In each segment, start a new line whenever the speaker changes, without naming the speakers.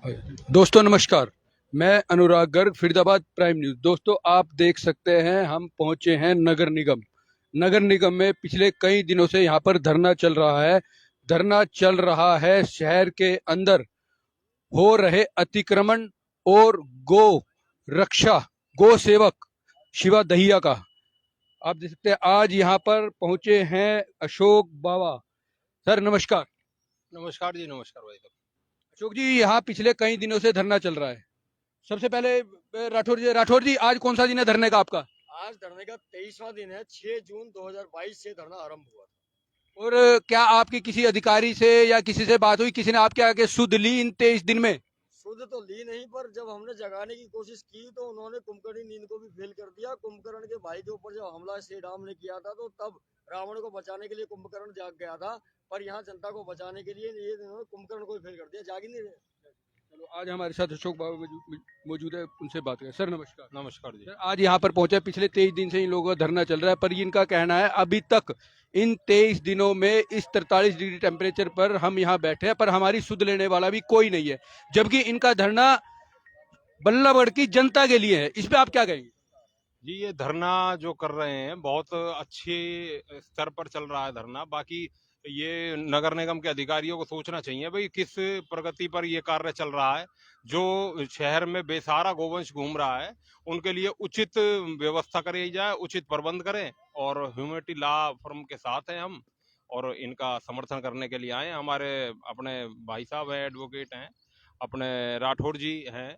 दोस्तों नमस्कार। मैं अनुराग गर्ग, फरीदाबाद प्राइम न्यूज। दोस्तों आप देख सकते हैं हम पहुंचे हैं नगर निगम। नगर निगम में पिछले कई दिनों से यहाँ पर धरना चल रहा है। धरना चल रहा है शहर के अंदर हो रहे अतिक्रमण और गो रक्षा, गो सेवक शिवा दहिया का। आप देख सकते हैं आज यहाँ पर पहुंचे हैं अशोक बाबा। सर नमस्कार।
नमस्कार जी, नमस्कार भाई साहब।
अशोक जी, यहाँ पिछले कई दिनों से धरना चल रहा है। सबसे पहले राठौर जी आज कौन सा दिन है धरने का आपका?
आज धरने का 23वां दिन है। 6 जून 2022 से धरना आरंभ हुआ था।
और क्या आपकी किसी अधिकारी से या किसी से बात हुई? किसी ने आपके आगे सुध ली इन 23 दिन में?
सुध तो ली नहीं, पर जब हमने जगाने की कोशिश की तो उन्होंने कुंभकर्ण नींद को भी फेल कर दिया। कुंभकर्ण के भाई के ऊपर जब हमला श्री राम ने किया था तो तब रावण को बचाने के लिए कुंभकर्ण जाग गया था, पर यहाँ जनता को बचाने के लिए ये इन्होंने कुंभकर्ण को फेल कर दिया, जाग ही नहीं रहे।
चलो आज हमारे साथ अशोक बाबा मौजूद है, उनसे बात करें। सर नमस्कार।
नमस्कार जी।
सर आज यहाँ पर पहुंचे, पिछले 23 दिन से इन लोगों का धरना चल रहा है, पर इनका कहना है अभी तक इन 23 दिनों में इस 43 डिग्री टेम्परेचर पर हम यहाँ बैठे हैं, पर हमारी सुध लेने वाला भी कोई नहीं है, जबकि इनका धरना बल्लभगढ़ की जनता के लिए है। इस पे आप क्या कहेंगे?
जी, ये धरना जो कर रहे हैं बहुत अच्छे स्तर पर चल रहा है धरना। बाकी ये नगर निगम के अधिकारियों को सोचना चाहिए भाई किस प्रगति पर ये कार्य चल रहा है। जो शहर में बेसहारा गोवंश घूम रहा है उनके लिए उचित व्यवस्था करी जाए, उचित प्रबंध करें। और ह्यूमैनिटी लॉ फर्म के साथ हैं हम, और इनका समर्थन करने के लिए आए हैं। हमारे अपने भाई साहब हैं, एडवोकेट हैं, अपने राठौर जी हैं,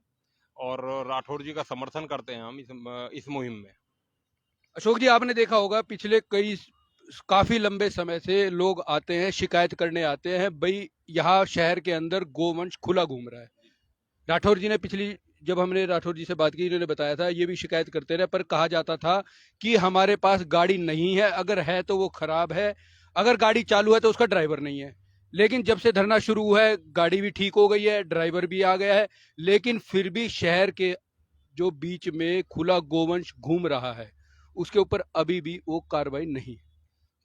और राठौर जी का समर्थन करते हैं हम इस मुहिम में।
अशोक जी, आपने देखा होगा पिछले काफी लंबे समय से लोग आते हैं, शिकायत करने आते हैं भाई यहाँ शहर के अंदर गोवंश खुला घूम रहा है। राठौर जी ने जब हमने राठौर जी से बात की, इन्होंने बताया था ये भी शिकायत करते रहे, पर कहा जाता था कि हमारे पास गाड़ी नहीं है, अगर है तो वो खराब है, अगर गाड़ी चालू है तो उसका ड्राइवर नहीं है। लेकिन जब से धरना शुरू हुआ है गाड़ी भी ठीक हो गई है, ड्राइवर भी आ गया है, लेकिन फिर भी शहर के जो बीच में खुला गोवंश घूम रहा है उसके ऊपर अभी भी वो कार्रवाई नहीं।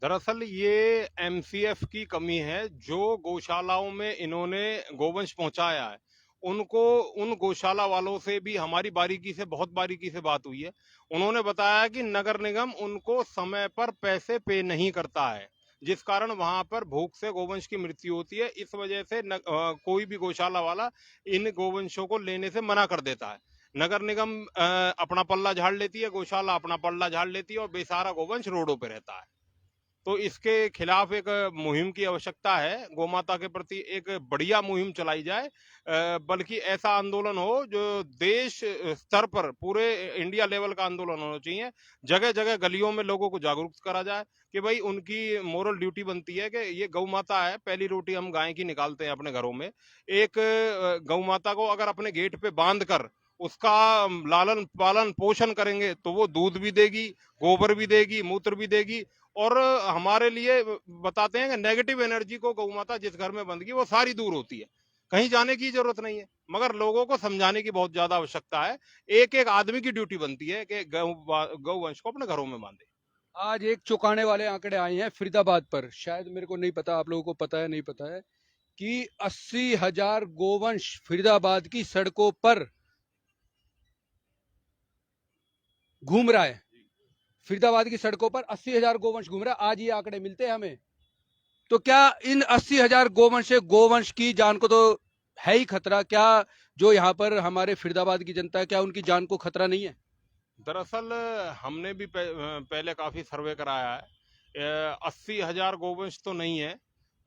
दरअसल ये एमसीएफ की कमी है। जो गौशालाओं में इन्होंने गोवंश पहुंचाया है उनको, उन गौशाला वालों से भी हमारी बहुत बारीकी से बात हुई है। उन्होंने बताया कि नगर निगम उनको समय पर पैसे पे नहीं करता है, जिस कारण वहां पर भूख से गोवंश की मृत्यु होती है। इस वजह से कोई भी गौशाला वाला इन गोवंशों को लेने से मना कर देता है। नगर निगम अपना पल्ला झाड़ लेती है, गौशाला अपना पल्ला झाड़ लेती है, और बेसहारा गोवंश रोडों पर रहता है। तो इसके खिलाफ एक मुहिम की आवश्यकता है। गोमाता के प्रति एक बढ़िया मुहिम चलाई जाए, बल्कि ऐसा आंदोलन हो जो देश स्तर पर पूरे इंडिया लेवल का आंदोलन होना चाहिए। जगह जगह गलियों में लोगों को जागरूक करा जाए कि भाई उनकी मोरल ड्यूटी बनती है कि ये गौ माता है। पहली रोटी हम गाय की निकालते हैं अपने घरों में। एक गौ माता को अगर अपने गेट पे बांध कर उसका लालन पालन पोषण करेंगे तो वो दूध भी देगी, गोबर भी देगी, मूत्र भी देगी। और हमारे लिए बताते हैं कि नेगेटिव एनर्जी को गौ माता जिस घर में बंद की वो सारी दूर होती है, कहीं जाने की जरूरत नहीं है। मगर लोगों को समझाने की बहुत ज्यादा आवश्यकता है। एक एक आदमी की ड्यूटी बनती है कि गौवंश को अपने घरों में बांधे।
आज एक चौंकाने वाले आंकड़े आए हैं फरीदाबाद पर, शायद मेरे को नहीं पता, आप लोगों को पता है नहीं पता है, कि 80,000 गोवंश फरीदाबाद की सड़कों पर घूम रहा है। फरीदाबाद की सड़कों पर 80,000 गोवंश घूम रहा है, आज ये आंकड़े मिलते हैं हमें। तो क्या इन 80,000 गोवंश से गोवंश की जान को तो है ही खतरा? क्या जो यहाँ पर हमारे फरीदाबाद की जनता है, क्या उनकी जान को खतरा नहीं है?
दरअसल हमने भी पहले काफी सर्वे कराया है। 80,000 गोवंश तो नहीं है,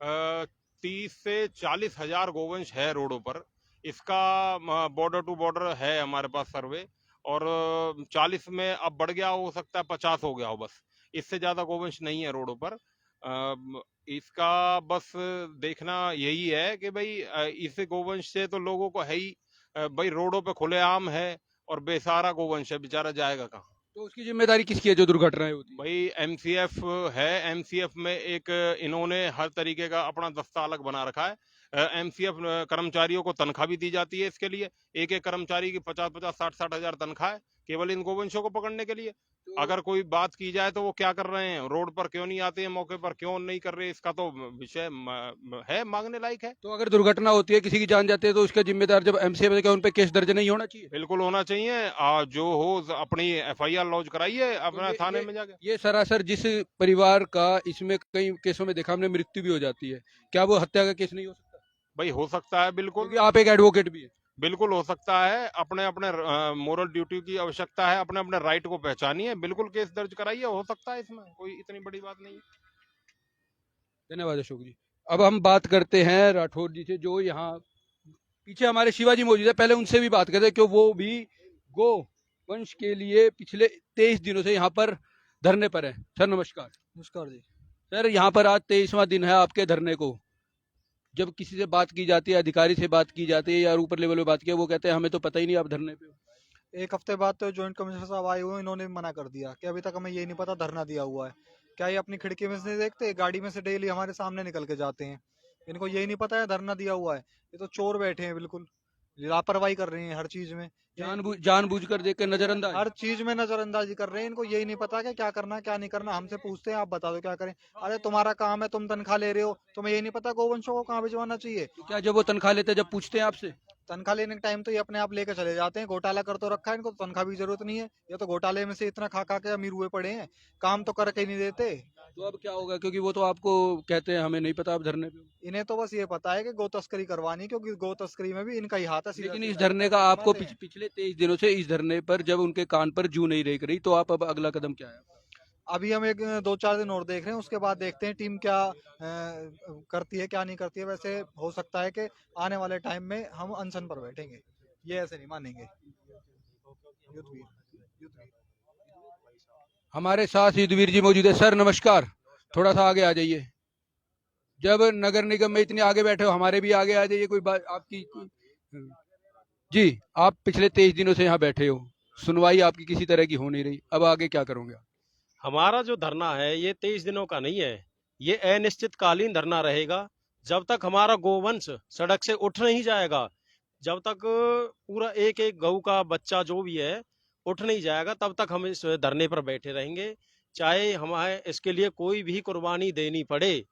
30 से 40 हजार गोवंश है रोडों पर। इसका बॉर्डर टू बॉर्डर है हमारे पास सर्वे। और 40 में अब बढ़ गया, हो सकता है 50 हो गया हो, बस इससे ज्यादा गोवंश नहीं है रोडों पर। इसका बस देखना यही है कि भाई इस गोवंश से तो लोगों को है ही, भाई रोडों पे खुलेआम है और बेसहारा गोवंश है, बेचारा जाएगा कहाँ।
तो उसकी जिम्मेदारी किसकी है जो दुर्घटनाएं होती है?
भाई एमसीएफ है। एमसीएफ में एक इन्होंने हर तरीके का अपना दस्ता अलग बना रखा है। एमसीएफ कर्मचारियों को तनख्वाह भी दी जाती है इसके लिए। एक एक कर्मचारी की 50-50, 60-60 हजार तनख्वाह है केवल इन गोवंशों को पकड़ने के लिए। अगर कोई बात की जाए तो वो क्या कर रहे हैं, रोड पर क्यों नहीं आते हैं, मौके पर क्यों नहीं कर रहे, इसका तो विषय है, मांगने लायक है।
तो अगर दुर्घटना होती है, किसी की जान जाती है, तो उसका जिम्मेदार जब एमसीएफ है, क्या उन पे केस दर्ज नहीं होना चाहिए?
बिल्कुल होना चाहिए। जो हो अपनी एफआईआर लॉन्च कराइए
तो
अपने थाने में जाके।
ये सरासर जिस परिवार का, इसमें कई केसों में देखा हमने, मृत्यु भी हो जाती है, क्या वो हत्या का केस नहीं हो सकता?
भाई हो सकता है, बिल्कुल
क्योंकि आप एक एडवोकेट भी है।
बिल्कुल हो सकता है। अपने अपने मोरल ड्यूटी की आवश्यकता है, अपने अपने राइट को पहचानिए, बिल्कुल केस दर्ज कराइए, हो सकता है, इसमें कोई इतनी बड़ी बात नहीं है।
धन्यवाद अशोक जी। अब हम बात करते हैं राठौर जी से, जो यहाँ पीछे हमारे शिवाजी मौजूद है, पहले उनसे भी बात करते हैं, क्यों वो भी गो वंश के लिए पिछले 23 दिनों से यहाँ पर धरने पर है। सर नमस्कार।
नमस्कार जी।
सर यहाँ पर आज 23वां दिन है आपके धरने को। जब किसी से बात की जाती है, अधिकारी से बात की जाती है या ऊपर लेवल पे बात की है, वो कहते हैं हमें तो पता ही नहीं आप धरने पे हो।
एक हफ्ते बाद तो जॉइंट कमिश्नर साहब आए हुए हैं, इन्होंने भी मना कर दिया कि अभी तक हमें ये नहीं पता धरना दिया हुआ है। क्या ये अपनी खिड़की में से नहीं देखते, गाड़ी में से डेली हमारे सामने निकल के जाते हैं, इनको यही नहीं पता है धरना दिया हुआ है। ये तो चोर बैठे हैं, बिल्कुल लापरवाही कर रहे हैं हर चीज में।
जानबूझ कर देख कर नजरअंदाज।
हर चीज में नजरअंदाजी कर रहे हैं, इनको यही नहीं पता कि क्या करना है क्या नहीं करना। हमसे पूछते हैं आप बता दो क्या करें। अरे तुम्हारा काम है, तुम तनख्वाह ले रहे हो, तुम्हें यही नहीं पता गोवंशों को कहाँ भिजवाना चाहिए।
तो क्या जब वो तनख्वाह लेते हैं, जब पूछते हैं आपसे?
तनख्वाह लेने के टाइम तो ये अपने आप लेके चले जाते हैं। घोटाला कर तो रखा है, इनको तो तनख्वाह की जरूरत नहीं है। ये तो घोटाले में से इतना खा खा के अमीर हुए पड़े हैं, काम तो करके ही नहीं देते।
तो अब क्या होगा, क्योंकि वो तो आपको कहते हैं हमें नहीं पता आप धरने पे हो।
इन्हें तो बस ये पता है कि गौ तस्करी करवानी, क्योंकि गौ तस्करी में भी इनका ही हाथ है।
लेकिन इस धरने का आपको पिछले 23 दिनों से इस धरने पर जब उनके कान पर जू नहीं रेंक रही, तो आप अब अगला कदम क्या है आपका?
अभी हम एक 2-4 दिन और देख रहे हैं, उसके बाद देखते हैं टीम क्या करती है क्या नहीं करती है। वैसे हो सकता है कि आने वाले टाइम में हम अनशन पर बैठेंगे, ये ऐसे नहीं मानेंगे। युद्धवीर, युद्धवीर।
हमारे साथ युद्धवीर जी मौजूद है। सर नमस्कार, थोड़ा सा आगे आ जाइए। जब नगर निगम में इतने आगे बैठे हो, हमारे भी आगे आ जाइए। कोई बात आपकी जी, आप पिछले 23 दिनों से यहाँ बैठे हो, सुनवाई आपकी किसी तरह की हो नहीं रही, अब आगे क्या करोगे आप?
हमारा जो धरना है ये 23 दिनों का नहीं है, ये अनिश्चितकालीन धरना रहेगा। जब तक हमारा गोवंश सड़क से उठ नहीं जाएगा, जब तक पूरा एक एक गऊ का बच्चा जो भी है उठ नहीं जाएगा, तब तक हम इस धरने पर बैठे रहेंगे। चाहे हमें इसके लिए कोई भी कुर्बानी देनी पड़े,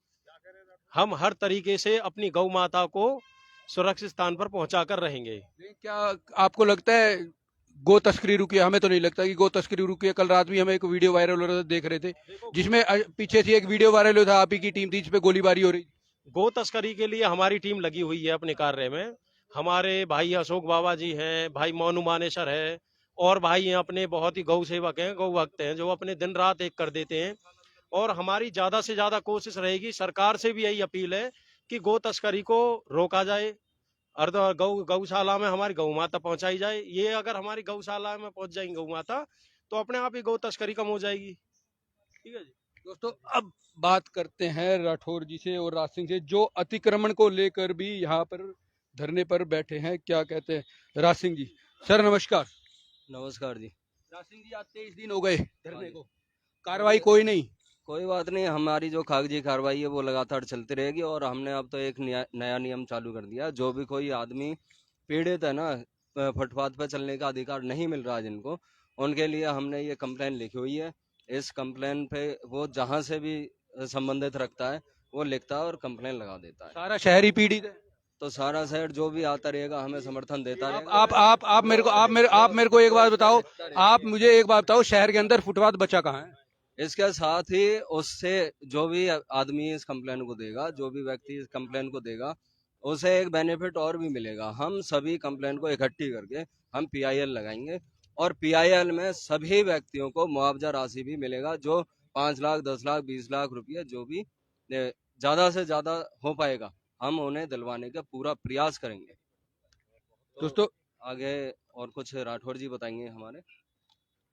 हम हर तरीके से अपनी गौ माता को सुरक्षित स्थान पर पहुंचा कर रहेंगे।
क्या आपको लगता है गो तस्करी रुकी है? हमें तो नहीं लगता कि गो तस्करी रुकी है। कल रात भी हमें एक वीडियो वायरल हो रहा था, देख रहे थे, जिसमें पीछे से एक वीडियो वायरल हो था, आप ही की टीम थी, जिस पे गोलीबारी हो रही।
गौ तस्करी के लिए हमारी टीम लगी हुई है अपने कार्य में। हमारे भाई अशोक बाबा जी हैं, भाई मोनू मानेसर है, और भाई हैं अपने बहुत ही गौ सेवक हैं, गौ भक्त हैं, जो अपने दिन रात एक कर देते हैं। और हमारी ज्यादा से ज्यादा कोशिश रहेगी, सरकार से भी यही अपील है कि गौ तस्करी को रोका जाए, अर्ध गौशाला में हमारी गौ माता पहुंचाई जाए। ये अगर हमारी गौशाला में पहुंच जाएंगी गौ माता, तो अपने आप ही गौ तस्करी कम हो जाएगी। ठीक है जी
दोस्तों, अब बात करते हैं राठौर जी से और राज सिंह से, जो अतिक्रमण को लेकर भी यहाँ पर धरने पर बैठे हैं। क्या कहते हैं राज सिंह जी? सर नमस्कार।
नमस्कार जी।
राज सिंह जी, आज 23 दिन हो गए धरने को, कार्रवाई कोई नहीं?
कोई बात नहीं, हमारी जो कागजी कार्रवाई है वो लगातार चलती रहेगी। और हमने अब तो एक नया नियम चालू कर दिया, जो भी कोई आदमी पीड़ित है ना, फुटपाथ पर चलने का अधिकार नहीं मिल रहा जिनको, उनके लिए हमने ये कंप्लेन लिखी हुई है। इस कंप्लेन पे वो जहाँ से भी संबंधित रखता है वो लिखता है और कंप्लेन लगा देता है।
सारा शहर ही पीड़ित है?
तो सारा शहर जो भी आता रहेगा हमें समर्थन देता रहेगा।
आप मेरे को एक बात बताओ, आप मुझे एक बात बताओ, शहर के अंदर फुटपाथ बचा कहाँ है?
इसके साथ ही उससे जो भी आदमी इस कंप्लेन को देगा, जो भी व्यक्ति इस कंप्लेन को देगा, उसे एक बेनिफिट और भी मिलेगा। हम सभी कंप्लेन को इकट्ठी करके हम पीआईएल लगाएंगे, और पीआईएल में सभी व्यक्तियों को मुआवजा राशि भी मिलेगा, जो 5 लाख 10 लाख 20 लाख रुपये जो भी ज्यादा से ज्यादा हो पाएगा, हम उन्हें दिलवाने का पूरा प्रयास करेंगे। तो
दोस्तों,
आगे और कुछ राठौर जी बताएंगे हमारे।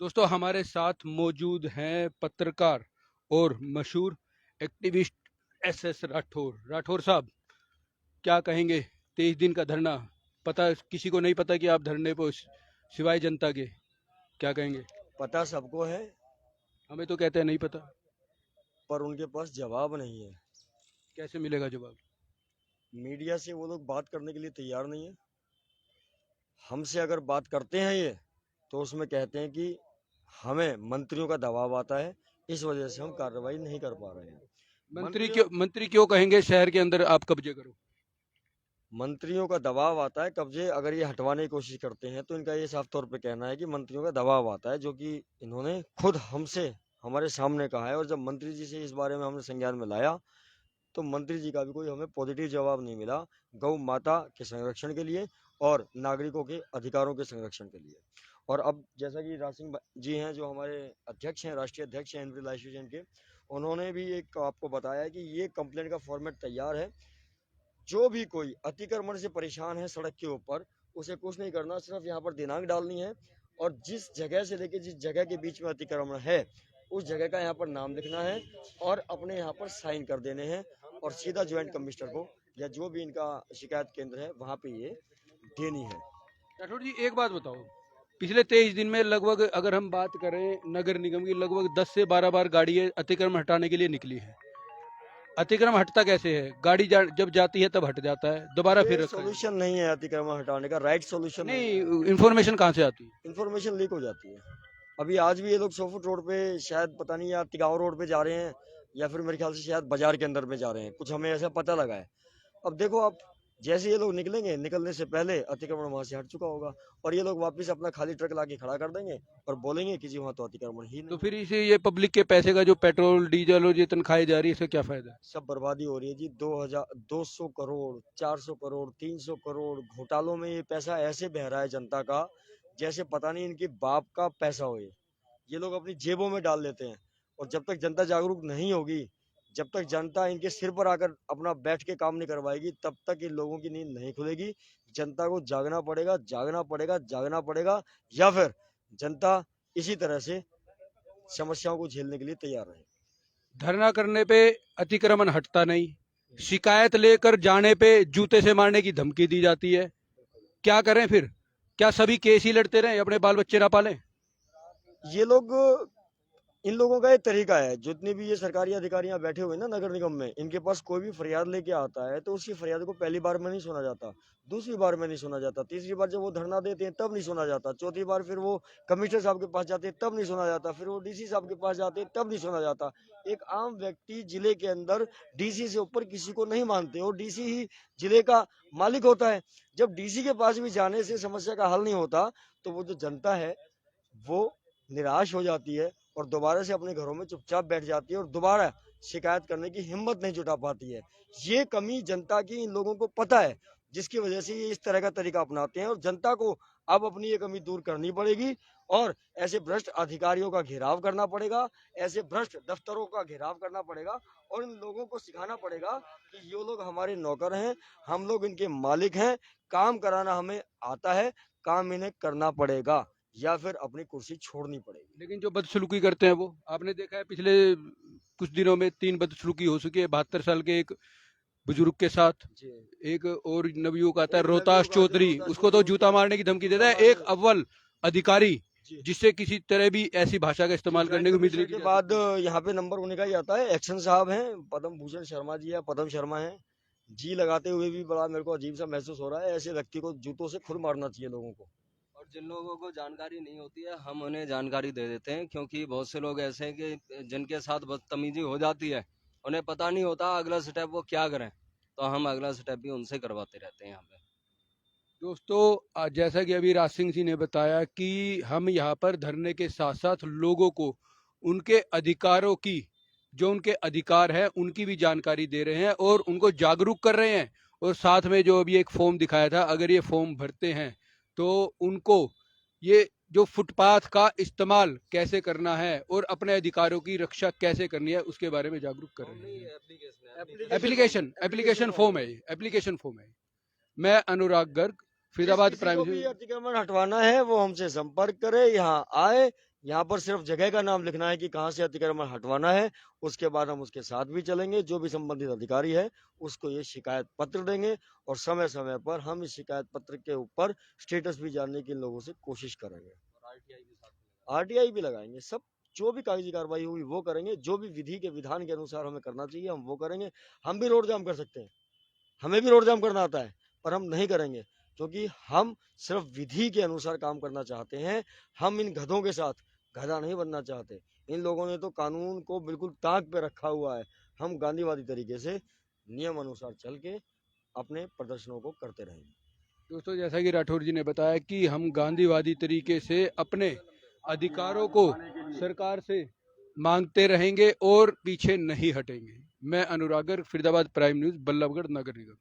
दोस्तों हमारे साथ मौजूद हैं पत्रकार और मशहूर एक्टिविस्ट एसएस राठौर। राठौर साहब, क्या कहेंगे? 23 दिन का धरना, पता किसी को नहीं पता कि आप धरने पर, सिवाय जनता के, क्या कहेंगे?
पता सबको है,
हमें तो कहते हैं नहीं पता।
पर उनके पास जवाब नहीं है।
कैसे मिलेगा जवाब?
मीडिया से वो लोग बात करने के लिए तैयार नहीं है। हमसे अगर बात करते हैं ये, तो उसमें कहते हैं कि
हमें मंत्रियों का दबाव आता है, इस वजह से हम कार्रवाई नहीं कर पा रहे हैं।
मंत्री क्यों कहेंगे शहर के अंदर आप कब्जे करो?
मंत्रियों का दबाव आता है, कब्जे अगर ये हटवाने की कोशिश करते हैं तो इनका ये साफ तौर पे कहना है कि मंत्रियों का दबाव आता है, जो कि इन्होंने खुद हमसे हमारे सामने कहा है। और जब मंत्री जी से इस बारे में हमने संज्ञान में लाया तो मंत्री जी का भी कोई हमें पॉजिटिव जवाब नहीं मिला गौ माता के संरक्षण के लिए और नागरिकों के अधिकारों के संरक्षण के लिए। और अब जैसा कि राज सिंह जी हैं, जो हमारे अध्यक्ष हैं, राष्ट्रीय अध्यक्ष हैं एनपीडीएल एसोसिएशन के, उन्होंने भी एक आपको बताया कि ये कंप्लेंट का फॉर्मेट तैयार है। जो भी कोई अतिक्रमण से परेशान है सड़क के ऊपर, उसे कुछ नहीं करना, सिर्फ यहाँ पर दिनांक डालनी है और जिस जगह से लेके जिस जगह के बीच में अतिक्रमण है उस जगह का यहाँ पर नाम लिखना है और अपने यहाँ पर साइन कर देने हैं और सीधा ज्वाइंट कमिश्नर को या जो भी इनका शिकायत केंद्र है वहाँ पे ये देनी है।
राठौर जी एक बात बताओ, पिछले 23 दिन में लगभग अगर हम बात करें नगर निगम की, लगभग 10 से 12 बार गाड़ी अतिक्रमण हटाने के लिए निकली है। अतिक्रमण हटता कैसे है? गाड़ी जब जाती है तब हट जाता है, दोबारा फिर रखा है।
सोल्यूशन नहीं है अतिक्रमण हटाने का, राइट सोल्यूशन
नहीं, इंफॉर्मेशन कहाँ से आती है?
इन्फॉर्मेशन लीक हो जाती है। अभी आज भी ये लोग 100 फुट रोड पे शायद पता नहीं या तिगांव रोड पे जा रहे हैं या फिर मेरे ख्याल से शायद बाजार के अंदर में जा रहे हैं, कुछ हमें ऐसा पता लगा है। अब देखो, आप जैसे ये लोग निकलेंगे, निकलने से पहले अतिक्रमण वहां से हट चुका होगा और ये लोग वापस अपना खाली ट्रक लाके खड़ा कर देंगे और बोलेंगे कि जी वहां तो अतिक्रमण ही नहीं।
तो फिर इसे ये पब्लिक के पैसे का जो पेट्रोल डीजल और ये तनख्वाही जा रही है, इसका क्या फायदा है?
सब बर्बादी हो रही है जी। 200 करोड़ 400 करोड़ 300 करोड़ घोटालों में ये पैसा ऐसे बह रहा है जनता का, जैसे पता नहीं इनके बाप का पैसा हो। ये लोग अपनी जेबों में डाल लेते हैं और जब तक जनता जागरूक नहीं होगी, जब तक जनता इनके सिर पर आकर अपना बैठ के काम नहीं करवाएगी, तब तक इन लोगों की नींद नहीं खुलेगी। जनता को जागना पड़ेगा, जागना पड़ेगा, जागना पड़ेगा, या फिर जनता इसी तरह से समस्याओं को झेलने के लिए तैयार रहे।
धरना करने पे अतिक्रमण हटता नहीं, शिकायत लेकर जाने पे जूते से मारने की धमकी दी जाती है। क्या करें फिर? क्या सभी केस ही लड़ते रहें, अपने बाल बच्चे ना पालें?
ये लोग, इन लोगों का एक तरीका है, जितने भी ये सरकारी अधिकारी यहाँ बैठे हुए हैं ना नगर निगम में, इनके पास कोई भी फरियाद लेके आता है तो उसकी फरियाद को पहली बार में नहीं सुना जाता, दूसरी बार में नहीं सुना जाता, तीसरी बार जब वो धरना देते हैं तब नहीं सुना जाता, चौथी बार फिर वो कमिश्नर साहब के पास जाते हैं तब नहीं सुना जाता, फिर वो डीसी साहब के पास जाते हैं तब नहीं सुना जाता। एक आम व्यक्ति जिले के अंदर डीसी से ऊपर किसी को नहीं मानते और डीसी ही जिले का मालिक होता है। जब डीसी के पास भी जाने से समस्या का हल नहीं होता तो वो जो जनता है वो निराश हो जाती है और दोबारा से अपने घरों में चुपचाप बैठ जाती है और दोबारा शिकायत करने की हिम्मत नहीं जुटा पाती है। ये कमी जनता की इन लोगों को पता है, जिसकी वजह से ये इस तरह का तरीका अपनाते हैं और जनता को अब अपनी ये कमी दूर करनी पड़ेगी और ऐसे भ्रष्ट अधिकारियों का घेराव करना पड़ेगा, ऐसे भ्रष्ट दफ्तरों का घेराव करना पड़ेगा और इन लोगों को सिखाना पड़ेगा कि ये लोग हमारे नौकर हैं, हम लोग इनके मालिक हैं, काम कराना हमें आता है, काम इन्हें करना पड़ेगा या फिर अपनी कुर्सी छोड़नी पड़ेगी।
लेकिन जो बदसलूकी करते हैं वो आपने देखा है, पिछले कुछ दिनों में 3 बदसलूकी हो चुकी है। 72 साल के एक बुजुर्ग के साथ, एक और नवयुवक आता है रोहतास चौधरी, उसको तो जूता मारने की धमकी देता है एक अव्वल अधिकारी, जिससे किसी तरह भी ऐसी भाषा का इस्तेमाल करने की उम्मीद नहीं की
के
जा
बाद यहाँ पे नंबर होने का ही आता है। एक्शन साहब हैं, पद्म भूषण शर्मा जी है, पद्म शर्मा है जी, लगाते हुए भी बड़ा मेरे को अजीब सा महसूस हो रहा है। ऐसे व्यक्ति को जूतों से खुद मारना चाहिए लोगों को।
और जिन लोगों को जानकारी नहीं होती है हम उन्हें जानकारी दे देते हैं, क्योंकि बहुत से लोग ऐसे हैं कि जिनके साथ बदतमीजी हो जाती है, उन्हें पता नहीं होता अगला स्टेप वो क्या करें, तो हम अगला स्टेप भी उनसे करवाते रहते हैं यहाँ पे।
दोस्तों, जैसा कि अभी राज सिंह जी ने बताया कि हम यहाँ पर धरने के साथ साथ लोगों को उनके अधिकारों की, जो उनके अधिकार है उनकी भी जानकारी दे रहे हैं और उनको जागरूक कर रहे हैं। और साथ में जो अभी एक फॉर्म दिखाया था, अगर ये फॉर्म भरते हैं तो उनको ये जो फुटपाथ का इस्तेमाल कैसे करना है और अपने अधिकारों की रक्षा कैसे करनी है उसके बारे में जागरूक कर रहे हैं। एप्लीकेशन फॉर्म है, एप्लीकेशन फॉर्म है। मैं अनुराग गर्ग, फरीदाबाद
किसी
प्राइम
को भी अतिक्रमण हटवाना है वो हमसे संपर्क करे, यहाँ आए, यहाँ पर सिर्फ जगह का नाम लिखना है कि कहाँ से अतिक्रमण हटवाना है, उसके बाद हम उसके साथ भी चलेंगे। जो भी संबंधित अधिकारी है उसको ये शिकायत पत्र देंगे और समय समय पर हम इस शिकायत पत्र के ऊपर स्टेटस भी जानने की इन लोगों से कोशिश करेंगे। आरटीआई भी लगाएंगे, सब जो भी कागजी कार्रवाई हुई वो करेंगे, जो भी विधि के विधान के अनुसार हमें करना चाहिए हम वो करेंगे। हम भी रोड जाम कर सकते हैं, हमें भी रोड जाम करना आता है, पर हम नहीं करेंगे क्योंकि हम सिर्फ विधि के अनुसार काम करना चाहते हैं। हम इन गधों के साथ, गधा नहीं बनना चाहते। इन लोगों ने तो कानून को बिल्कुल ताक पे रखा हुआ है। हम गांधीवादी तरीके से नियम अनुसार चल के अपने प्रदर्शनों को करते रहेंगे।
दोस्तों, जैसा कि राठौर जी ने बताया कि हम गांधीवादी तरीके से अपने अधिकारों को सरकार से मांगते रहेंगे और पीछे नहीं हटेंगे। मैं अनुरागर, फरीदाबाद प्राइम न्यूज़, बल्लभगढ़ नगर निगम।